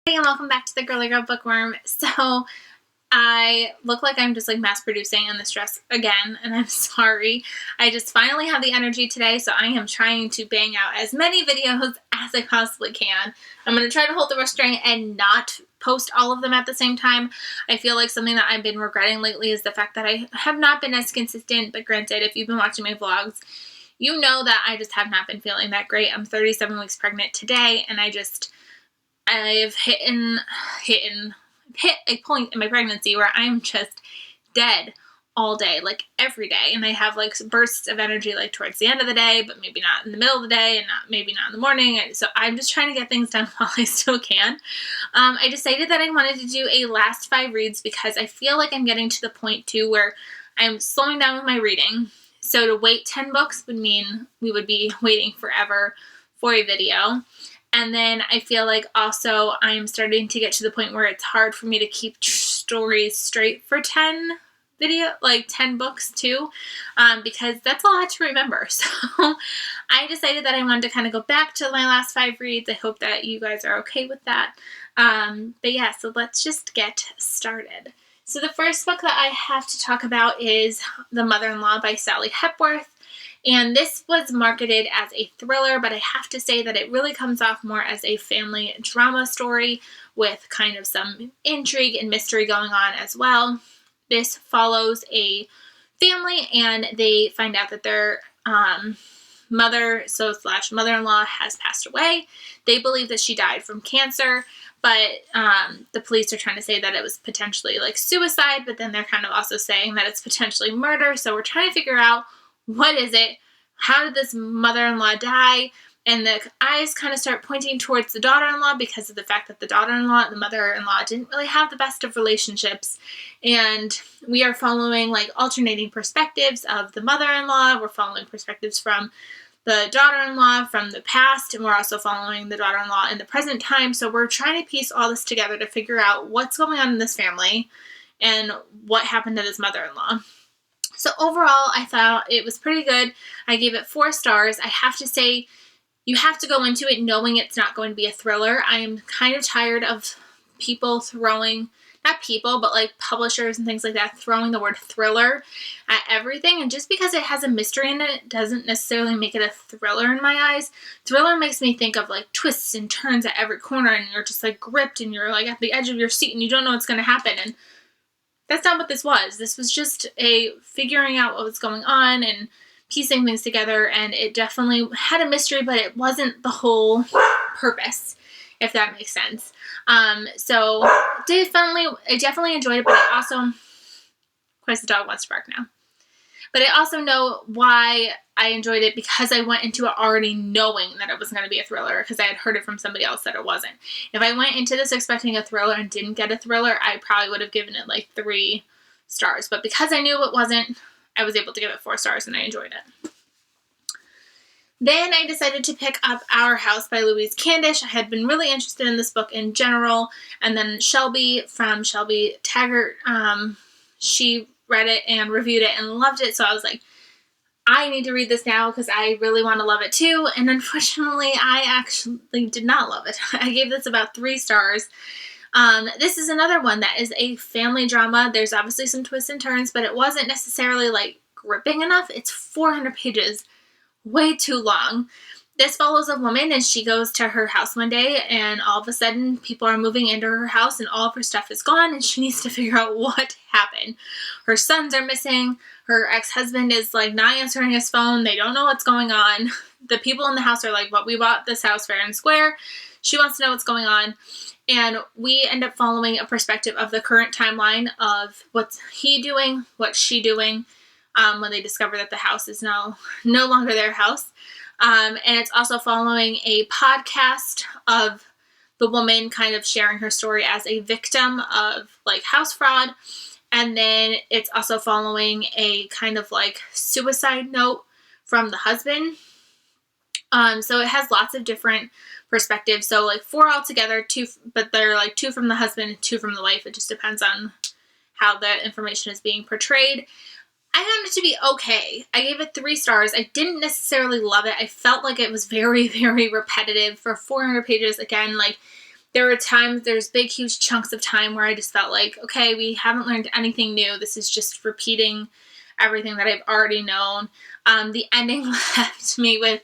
Hey, and welcome back to the Girly Girl Bookworm. So I look like I'm just like mass producing in this dress again, and I'm sorry. I just finally have the energy today, so I am trying to bang out as many videos as I possibly can. I'm going to try to hold the restraint and not post all of them at the same time. I feel like something that I've been regretting lately is the fact that I have not been as consistent, but granted, if you've been watching my vlogs, you know that I just have not been feeling that great. I'm 37 weeks pregnant today, and I've hit a point in my pregnancy where I'm just dead all day, like every day. And I have like bursts of energy like towards the end of the day, but maybe not in the middle of the day and maybe not in the morning. So I'm just trying to get things done while I still can. I decided that I wanted to do a last 5 reads because I feel like I'm getting to the point too where I'm slowing down with my reading. So to wait 10 books would mean we would be waiting forever for a video. And then I feel like also I'm starting to get to the point where it's hard for me to keep stories straight for 10 books too, because that's a lot to remember. So I decided that I wanted to kind of go back to my last 5 reads. I hope that you guys are okay with that. But yeah, so let's just get started. So the first book that I have to talk about is The Mother-in-Law by Sally Hepworth. And this was marketed as a thriller, but I have to say that it really comes off more as a family drama story with kind of some intrigue and mystery going on as well. This follows a family, and they find out that their mother-in-law has passed away. They believe that she died from cancer, but the police are trying to say that it was potentially like suicide, but then they're kind of also saying that it's potentially murder. So we're trying to figure out, what is it? How did this mother-in-law die? And the eyes kind of start pointing towards the daughter-in-law because of the fact that the daughter-in-law and the mother-in-law didn't really have the best of relationships. And we are following like alternating perspectives of the mother-in-law. We're following perspectives from the daughter-in-law from the past, and we're also following the daughter-in-law in the present time. So we're trying to piece all this together to figure out what's going on in this family and what happened to this mother-in-law. So overall, I thought it was pretty good. I gave it 4 stars. I have to say, you have to go into it knowing it's not going to be a thriller. I am kind of tired of people throwing, not people, but like publishers and things like that, throwing the word thriller at everything. And just because it has a mystery in it doesn't necessarily make it a thriller in my eyes. Thriller makes me think of like twists and turns at every corner, and you're just like gripped and you're like at the edge of your seat and you don't know what's going to happen. And that's not what this was. This was just a figuring out what was going on and piecing things together, and it definitely had a mystery, but it wasn't the whole purpose, if that makes sense. So I definitely enjoyed it, but I also, of course the dog wants to bark now. But I also know why I enjoyed it, because I went into it already knowing that it was going to be a thriller, because I had heard it from somebody else that it wasn't. If I went into this expecting a thriller and didn't get a thriller, I probably would have given it like 3 stars. But because I knew it wasn't, I was able to give it 4 stars, and I enjoyed it. Then I decided to pick up Our House by Louise Candish. I had been really interested in this book in general, and then Shelby from Shelby Taggart, she read it and reviewed it and loved it, so I was like, I need to read this now because I really want to love it too. And unfortunately, I actually did not love it. I gave this about 3 stars. This is another one that is a family drama. There's obviously some twists and turns, but it wasn't necessarily like gripping enough. It's 400 pages, way too long. This follows a woman, and she goes to her house one day, and all of a sudden people are moving into her house and all of her stuff is gone, and she needs to figure out what happened. Her sons are missing. Her ex-husband is like not answering his phone. They don't know what's going on. The people in the house are like, well, we bought this house fair and square. She wants to know what's going on. And we end up following a perspective of the current timeline of what's he doing, what's she doing, when they discover that the house is no longer their house. And it's also following a podcast of the woman kind of sharing her story as a victim of like house fraud. And then it's also following a kind of like suicide note from the husband. So it has lots of different perspectives. So like 4 altogether, 2, but they're like 2 from the husband and 2 from the wife. It just depends on how the information is being portrayed. I found it to be okay. I gave it 3 stars. I didn't necessarily love it. I felt like it was very, very repetitive for 400 pages. Again, like there were times, there's big, huge chunks of time where I just felt like, okay, we haven't learned anything new. This is just repeating everything that I've already known. The ending left me with,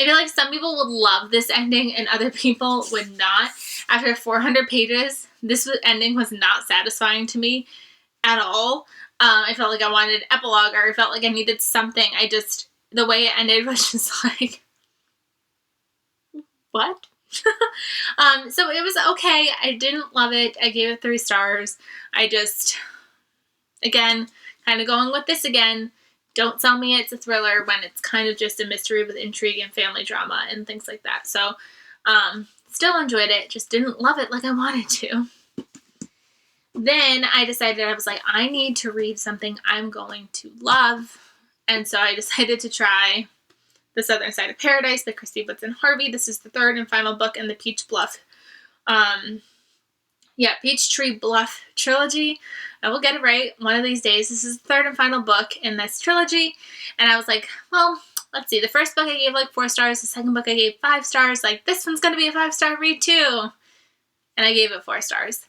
I feel like some people would love this ending and other people would not. After 400 pages, this ending was not satisfying to me at all. I felt like I wanted an epilogue, or I felt like I needed something. The way it ended was just like, what? So it was okay. I didn't love it. I gave it 3 stars. Again, kind of going with this again. Don't tell me it's a thriller when it's kind of just a mystery with intrigue and family drama and things like that. So, still enjoyed it. Just didn't love it like I wanted to. Then I decided, I was like, I need to read something I'm going to love. And so I decided to try The Southern Side of Paradise by Christy Woodson Harvey. This is the 3rd and final book in the Peachtree Bluff trilogy. I will get it right one of these days. This is the 3rd and final book in this trilogy. And I was like, well, let's see. The first book I gave like 4 stars. The second book I gave 5 stars. Like, this one's going to be a 5-star read too. And I gave it 4 stars.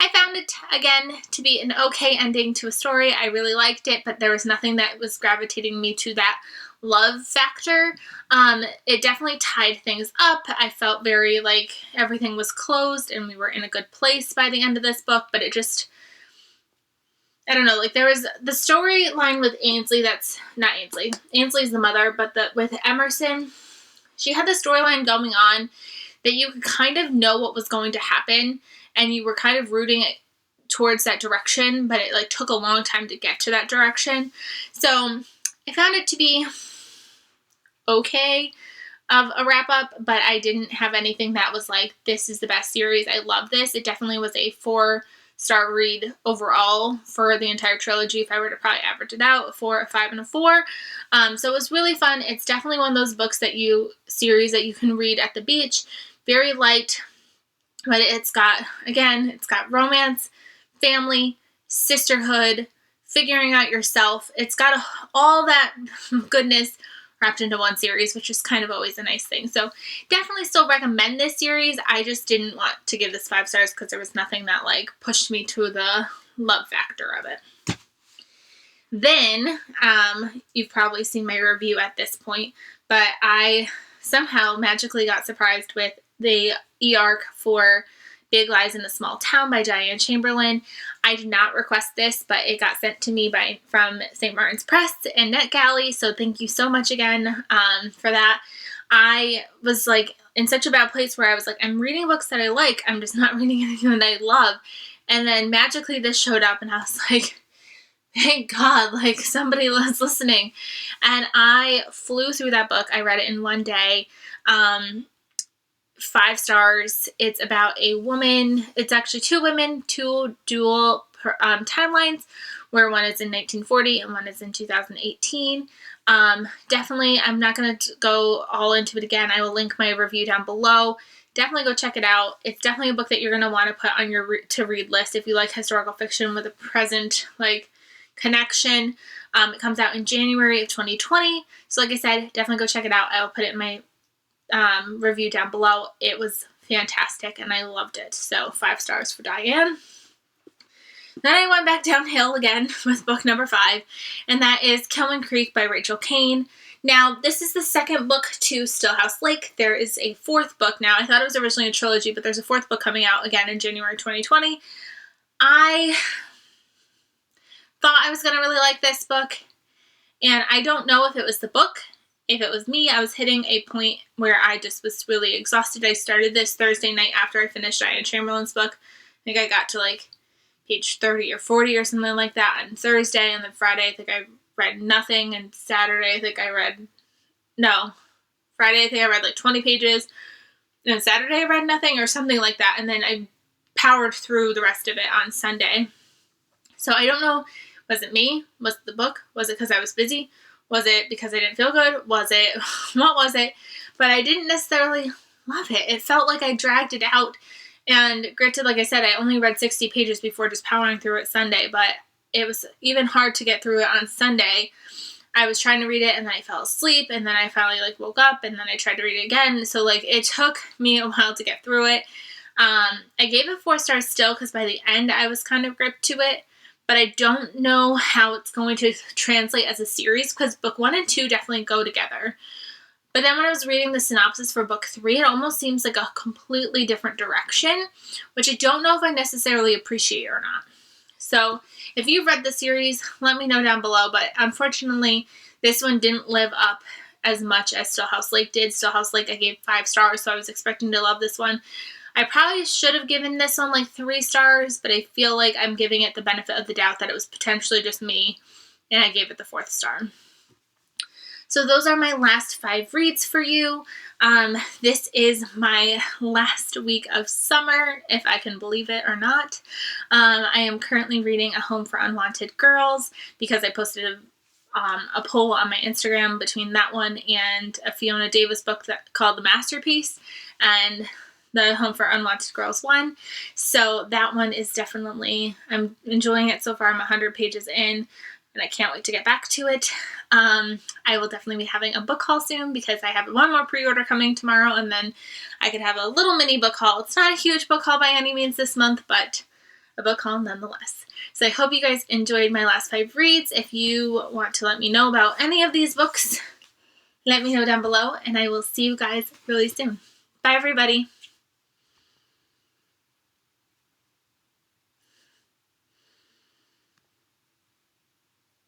I found it, again, to be an okay ending to a story. I really liked it, but there was nothing that was gravitating me to that love factor. It definitely tied things up. I felt very like everything was closed and we were in a good place by the end of this book, but it just, I don't know, like there was the storyline with Ainsley, Ainsley's the mother, but with Emerson, she had the storyline going on that you could kind of know what was going to happen and you were kind of rooting it towards that direction, but it like took a long time to get to that direction. So I found it to be okay of a wrap up, but I didn't have anything that was like, this is the best series. I love this. It definitely was a 4-star read overall for the entire trilogy. If I were to probably average it out, a 4, a 5, and a 4. So it was really fun. It's definitely one of those series that you can read at the beach. Very light, but it's got romance, family, sisterhood, figuring out yourself. It's got all that goodness wrapped into one series, which is kind of always a nice thing. So definitely still recommend this series. I just didn't want to give this 5 stars because there was nothing that like pushed me to the love factor of it. Then, you've probably seen my review at this point, but I somehow magically got surprised with the e-arc for Big Lies in a Small Town by Diane Chamberlain. I did not request this, but it got sent to me from St. Martin's Press and NetGalley, so thank you so much again for that. I was like in such a bad place where I was like, I'm reading books that I like, I'm just not reading anything that I love. And then magically this showed up and I was like, thank God, like somebody was listening. And I flew through that book. I read it in one day. 5 stars. It's about a woman. It's actually 2 women, 2 dual timelines, where one is in 1940 and one is in 2018. Definitely, I'm not going to go all into it again. I will link my review down below. Definitely go check it out. It's definitely a book that you're going to want to put on your to-read list if you like historical fiction with a present, like, connection. It comes out in January of 2020. So like I said, definitely go check it out. I will put it in my review down below. It was fantastic and I loved it. So 5 stars for Diane. Then I went back downhill again with book number 5, and that is Kilman Creek by Rachel Kane. Now, this is the second book to Stillhouse Lake. There is a 4th book now. I thought it was originally a trilogy, but there's a 4th book coming out again in January 2020. I thought I was going to really like this book, and I don't know if it was the book. If it was me, I was hitting a point where I just was really exhausted. I started this Thursday night after I finished Diane Chamberlain's book. I think I got to like page 30 or 40 or something like that on Thursday, and then Friday I think I read nothing, and Saturday I think I read, Friday I think I read like 20 pages, and Saturday I read nothing or something like that, and then I powered through the rest of it on Sunday. So I don't know, was it me? Was it the book? Was it because I was busy? Was it because I didn't feel good? Was it, what was it? But I didn't necessarily love it. It felt like I dragged it out. And granted, like I said, I only read 60 pages before just powering through it Sunday, but it was even hard to get through it on Sunday. I was trying to read it and then I fell asleep, and then I finally like woke up and then I tried to read it again. So like it took me a while to get through it. I gave it 4 stars still because by the end I was kind of gripped to it, but I don't know how it's going to translate as a series because book 1 and 2 definitely go together. But then when I was reading the synopsis for book 3, it almost seems like a completely different direction, which I don't know if I necessarily appreciate or not. So if you've read the series, let me know down below. But unfortunately, this one didn't live up as much as Stillhouse Lake did. Stillhouse Lake I gave 5 stars, so I was expecting to love this one. I probably should have given this one like 3 stars, but I feel like I'm giving it the benefit of the doubt that it was potentially just me, and I gave it the 4th star. So those are my last 5 reads for you. This is my last week of summer, if I can believe it or not. I am currently reading A Home for Unwanted Girls because I posted a poll on my Instagram between that one and a Fiona Davis book called The Masterpiece, and the Home for Unwanted Girls one. So that one is definitely, I'm enjoying it so far. I'm 100 pages in, and I can't wait to get back to it. I will definitely be having a book haul soon because I have one more pre-order coming tomorrow, and then I could have a little mini book haul. It's not a huge book haul by any means this month, but a book haul nonetheless. So I hope you guys enjoyed my last 5 reads. If you want to let me know about any of these books, let me know down below, and I will see you guys really soon. Bye, everybody.